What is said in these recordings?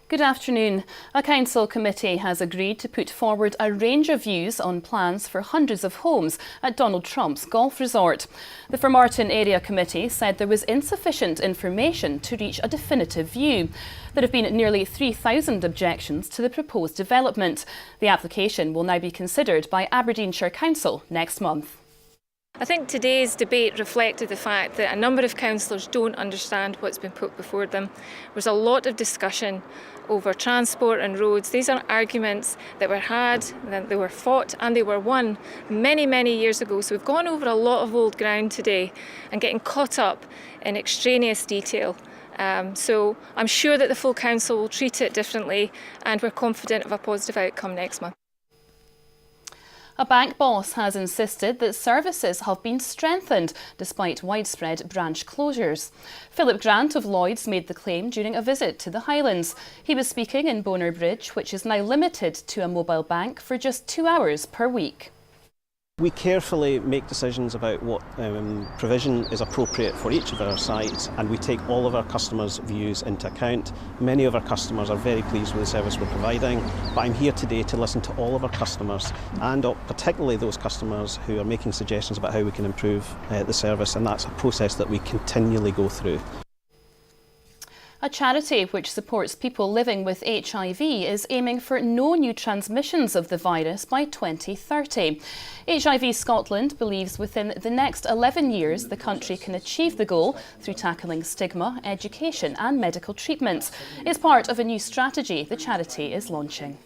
Good afternoon. A council committee has agreed to put forward a range of views on plans for hundreds of homes at Donald Trump's golf resort. The Formartine Area Committee said there was insufficient information to reach a definitive view. There have been nearly 3,000 objections to the proposed development. The application will now be considered by Aberdeenshire Council next month. I think today's debate reflected the fact that a number of councillors don't understand what's been put before them. There's a lot of discussion over transport and roads. These are arguments that were had, that they were fought and they were won many, many years ago. So we've gone over a lot of old ground today and getting caught up in extraneous detail. So I'm sure that the full council will treat it differently, and we're confident of a positive outcome next month. A bank boss has insisted that services have been strengthened despite widespread branch closures. Philip Grant of Lloyds made the claim during a visit to the Highlands. He was speaking in Bonar Bridge, which is now limited to a mobile bank for just 2 hours per week. We carefully make decisions about what provision is appropriate for each of our sites, and we take all of our customers' views into account. Many of our customers are very pleased with the service we're providing, but I'm here today to listen to all of our customers, and particularly those customers who are making suggestions about how we can improve the service, and that's a process that we continually go through. A charity which supports people living with HIV is aiming for no new transmissions of the virus by 2030. HIV Scotland believes within the next 11 years the country can achieve the goal through tackling stigma, education and medical treatments. It's part of a new strategy the charity is launching.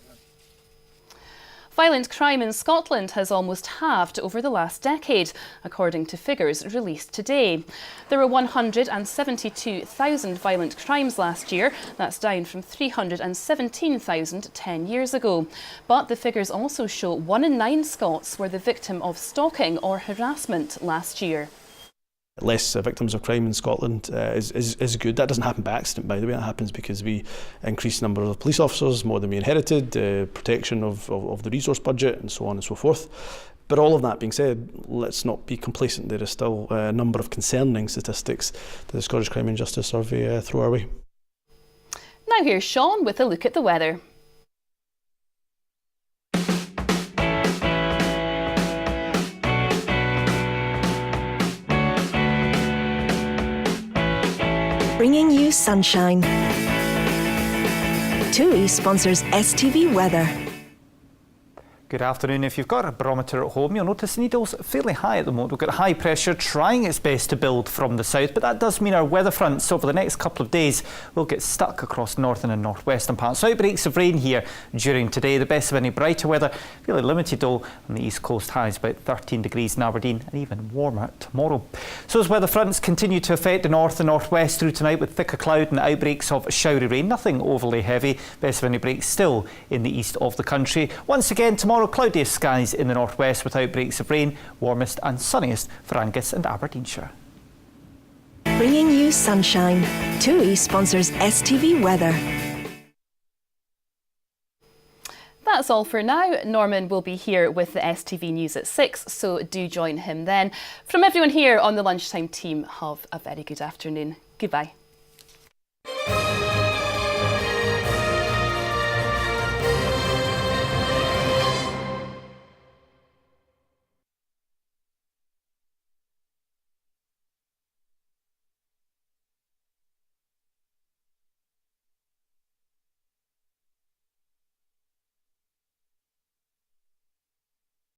Violent crime in Scotland has almost halved over the last decade, according to figures released today. There were 172,000 violent crimes last year. That's down from 317,000 10 years ago. But the figures also show 1 in 9 Scots were the victim of stalking or harassment last year. Less victims of crime in Scotland is good. That doesn't happen by accident, by the way. That happens because we increase the number of police officers, more than we inherited, protection of the resource budget and so on and so forth. But all of that being said, let's not be complacent. There is still a number of concerning statistics that the Scottish Crime and Justice Survey throw our way. Now here's Sean with a look at the weather. Bringing you sunshine. TUI sponsors STV Weather. Good afternoon. If you've got a barometer at home, you'll notice the needle's fairly high at the moment. We've got high pressure trying its best to build from the south, but that does mean our weather fronts over the next couple of days will get stuck across northern and northwestern parts. Outbreaks of rain here during today. The best of any brighter weather, fairly limited though on the east coast. Highs about 13 degrees in Aberdeen and even warmer tomorrow. So as weather fronts continue to affect the north and northwest through tonight with thicker cloud and outbreaks of showery rain, nothing overly heavy. Best of any breaks still in the east of the country. Once again tomorrow, cloudiest skies in the northwest with outbreaks of rain, warmest and sunniest for Angus and Aberdeenshire. Bringing you sunshine. TUI sponsors STV Weather. That's all for now. Norman will be here with the STV News at 6, so do join him then. From everyone here on the Lunchtime team, have a very good afternoon. Goodbye.